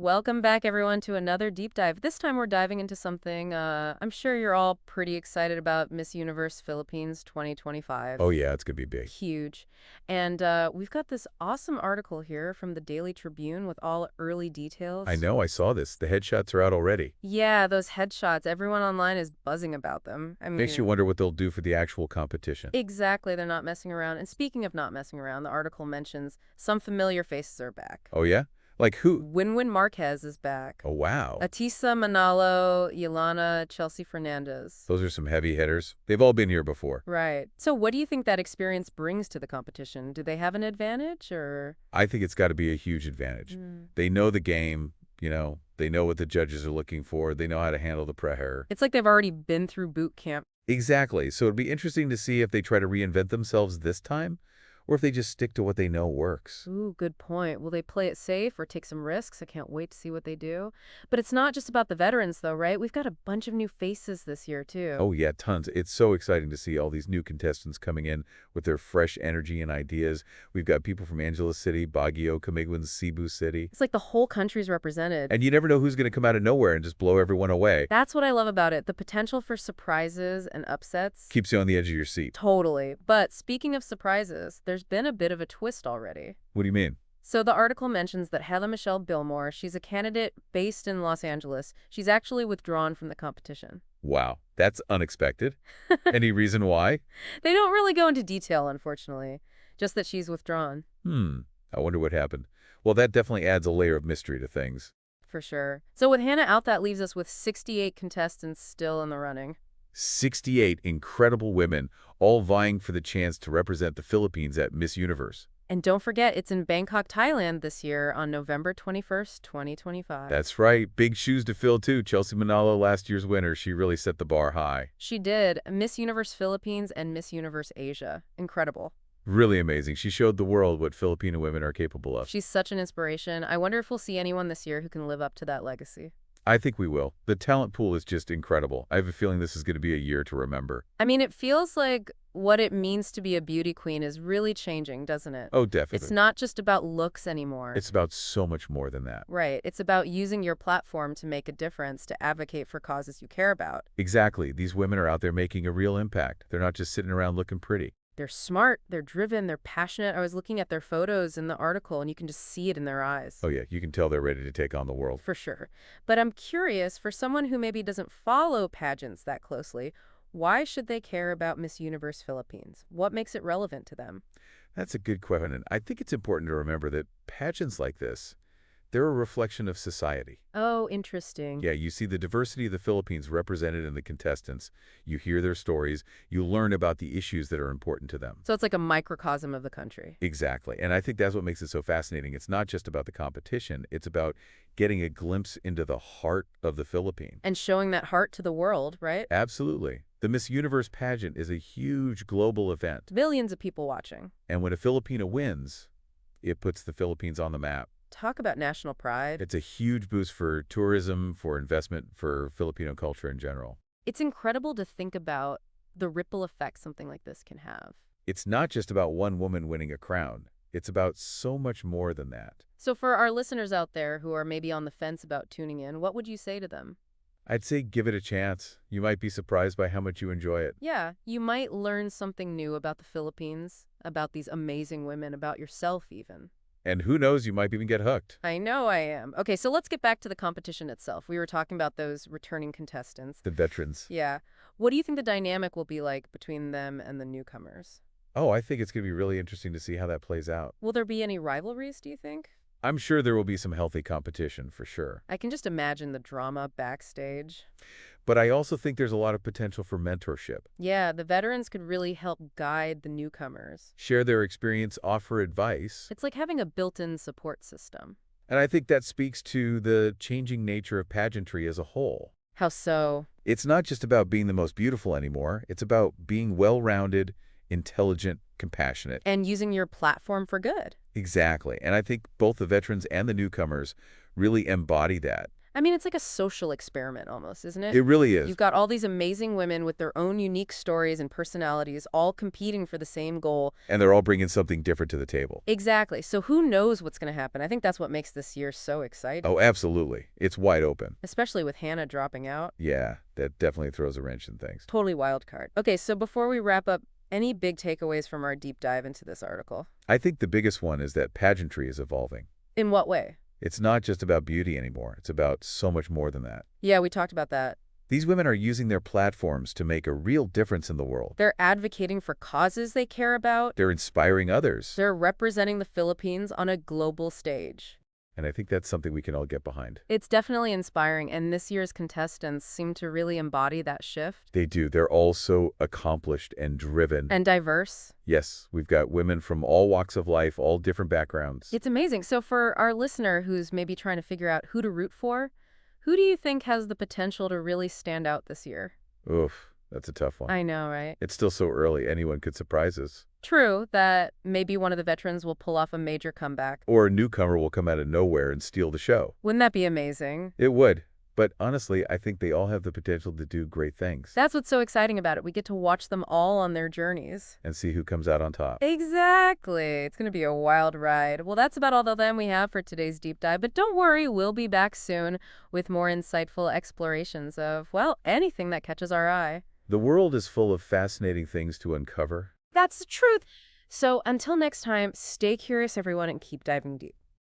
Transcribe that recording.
Welcome back, everyone, to another deep dive. This time we're diving into something I'm sure you're all pretty excited about, Miss Universe Philippines 2025. Oh yeah, it's gonna be big. Huge. And we've got this awesome article here from the Daily Tribune with all early I details. know, I saw this. The headshots are out already. Yeah, those headshots, everyone online is buzzing about them. I Makes you mean, wonder what they'll do for the actual competition. exactly, they're not messing around. And speaking of not messing around, the article mentions some familiar faces are back. Oh yeah? Like who? Win-Win Marquez is back. Oh wow. Atisa Manalo, Yolana, Chelsea Fernandez. Those are some heavy hitters. They've all been here before. Right. So what do you think that experience brings to the competition? Do they have an advantage or? I think it's got to be a huge advantage. Mm. They know the game, they know what the judges are looking for, they know how to handle the pressure. It's like they've already been through boot camp. Exactly. So it'd be interesting to see if they try to reinvent themselves this time, or if they just stick to what they know works. Ooh, good point. Will they play it safe or take some risks? I can't wait to see what they do. But it's not just about the veterans, though, right? We've got a bunch of new faces this year, too. Oh, yeah, tons. It's so exciting to see all these new contestants coming in with their fresh energy and ideas. We've got people from Angeles City, Baguio, Camiguin, Cebu City. It's like the whole country's represented. And you never know who's going to come out of nowhere and just blow everyone away. That's what I love about it. The potential for surprises and upsets. Keeps you on the edge of your seat. Totally. But speaking of surprises, there's been a bit of a twist already. What do you mean? So the article mentions that Heather Michelle Billmore, she's a candidate based in Los Angeles. She's actually withdrawn from the competition. Wow, that's unexpected. Any reason why? They don't really go into detail, unfortunately, just that she's withdrawn. I wonder what happened. Well, that definitely adds a layer of mystery to things. For sure. So with Hannah out, that leaves us with 68 contestants still in the running. 68 incredible women, all vying for the chance to represent the Philippines at Miss Universe. And don't forget, it's in Bangkok, Thailand this year on November 21st, 2025. That's right. Big shoes to fill, too. Chelsea Manalo, last year's winner, she really set the bar high. She did. Miss Universe Philippines and Miss Universe Asia. Incredible. Really amazing. She showed the world what Filipino women are capable of. She's such an inspiration. I wonder if we'll see anyone this year who can live up to that legacy. I think we will. The talent pool is just incredible. I have a feeling this is going to be a year to remember. I mean, it feels like what it means to be a beauty queen is really changing, doesn't it? Oh, definitely. It's not just about looks anymore. It's about so much more than that. Right. It's about using your platform to make a difference, to advocate for causes you care about. Exactly. These women are out there making a real impact. They're not just sitting around looking pretty. They're smart, they're driven, they're passionate. I was looking at their photos in the article, and you can just see it in their eyes. Oh, yeah. You can tell they're ready to take on the world. For sure. But I'm curious, for someone who maybe doesn't follow pageants that closely, why should they care about Miss Universe Philippines? What makes it relevant to them? That's a good question. And I think it's important to remember that pageants like this, they're a reflection of society. Oh, interesting. Yeah, you see the diversity of the Philippines represented in the contestants. You hear their stories. You learn about the issues that are important to them. So it's like a microcosm of the country. Exactly. And I think that's what makes it so fascinating. It's not just about the competition. It's about getting a glimpse into the heart of the Philippines. And showing that heart to the world, right? Absolutely. The Miss Universe pageant is a huge global event. Millions of people watching. And when a Filipina wins, it puts the Philippines on the map. Talk about national pride. It's a huge boost for tourism, for investment, for Filipino culture in general. It's incredible to think about the ripple effect something like this can have. It's not just about one woman winning a crown. It's about so much more than that. So for our listeners out there who are maybe on the fence about tuning in, what would you say to them? I'd say give it a chance. You might be surprised by how much you enjoy it. Yeah, you might learn something new about the Philippines, about these amazing women, about yourself even. And who knows, you might even get hooked. I know I am. Okay, so let's get back to the competition itself. We were talking about those returning contestants. The veterans. Yeah. What do you think the dynamic will be like between them and the newcomers? Oh, I think it's going to be really interesting to see how that plays out. Will there be any rivalries, do you think? I'm sure there will be some healthy competition, for sure. I can just imagine the drama backstage. But I also think there's a lot of potential for mentorship. Yeah, the veterans could really help guide the newcomers. Share their experience, offer advice. It's like having a built-in support system. And I think that speaks to the changing nature of pageantry as a whole. How so? It's not just about being the most beautiful anymore. It's about being well-rounded, intelligent, compassionate. And using your platform for good. Exactly. And I think both the veterans and the newcomers really embody that. I mean, it's like a social experiment almost, isn't it? It really is. You've got all these amazing women with their own unique stories and personalities, all competing for the same goal. And they're all bringing something different to the table. Exactly. So who knows what's going to happen? I think that's what makes this year so exciting, Oh, absolutely. It's wide open. especially with Hannah dropping out. Yeah, that definitely throws a wrench in things. Totally wild card. Okay, so before we wrap up, any big takeaways from our deep dive into this article? I think the biggest one is that pageantry is evolving. In what way? It's not just about beauty anymore. It's about so much more than that. Yeah, we talked about that. These women are using their platforms to make a real difference in the world. They're advocating for causes they care about. They're inspiring others. They're representing the Philippines on a global stage. And I think that's something we can all get behind. It's definitely inspiring, and this year's contestants seem to really embody that shift. They do. They're all so accomplished and driven. And diverse. Yes, we've got women from all walks of life, all different backgrounds. It's amazing. So for our listener who's maybe trying to figure out who to root for, who do you think has the potential to really stand out this year? Oof, that's a tough one. I know, right? It's still so early. Anyone could surprise us. True that maybe one of the veterans will pull off a major comeback. Or a newcomer will come out of nowhere and steal the show. Wouldn't that be amazing? It would. But honestly, I think they all have the potential to do great things. That's what's so exciting about it. We get to watch them all on their journeys. And see who comes out on top. Exactly. It's going to be a wild ride. Well, that's about all the time we have for today's deep dive. But don't worry, we'll be back soon with more insightful explorations of, well, anything that catches our eye. The world is full of fascinating things to uncover. That's the truth. So until next time, stay curious, everyone, and keep diving deep.